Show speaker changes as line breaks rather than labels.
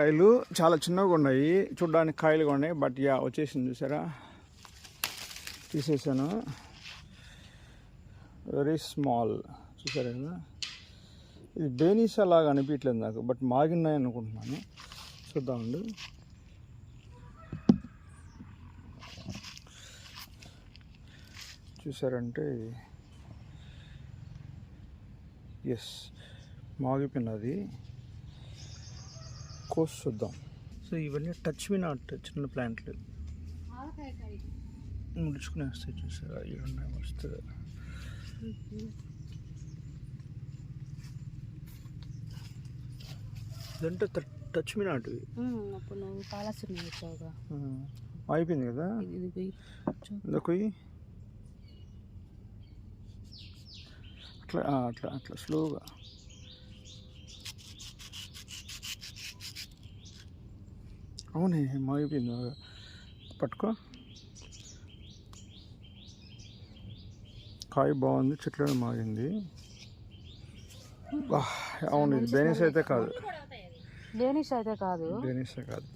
కాయలు చాలా చిన్నగా ఉన్నాయి, చూడ్డానికి కాయలుగా ఉన్నాయి. బట్ యా వచ్చేసింది, చూసారా, తీసేసాను. వెరీ స్మాల్, చూసారా కదా. ఇది బేనీసా లాగా అనిపించలేదు నాకు, బట్ మాగినాయి అనుకుంటున్నాను. చూద్దామండి. చూసారంటే ఎస్, మాగిపోయినది. కోసి చూద్దాం. సో ఇవన్నీ టచ్ మీ నాట్ చిన్న ప్లాంట్లు ముడుచుకుని వస్తాయి, చూసారా, ఇవన్నీ వస్తుంది. ఇదంటే టచ్ మీ నాట్ అయిపోయింది కదా. కొయ్యి అట్లా అట్లా అట్లా స్లోగా. అవునే, మాగిపోయింది. పట్టుకో. కాయ బాగుంది, చెట్లోనే మాగింది. అవును, ఇది బేనిస్ అయితే కాదు.
బేనిస్ అయితే కాదు.
బేనిస్ కాదు.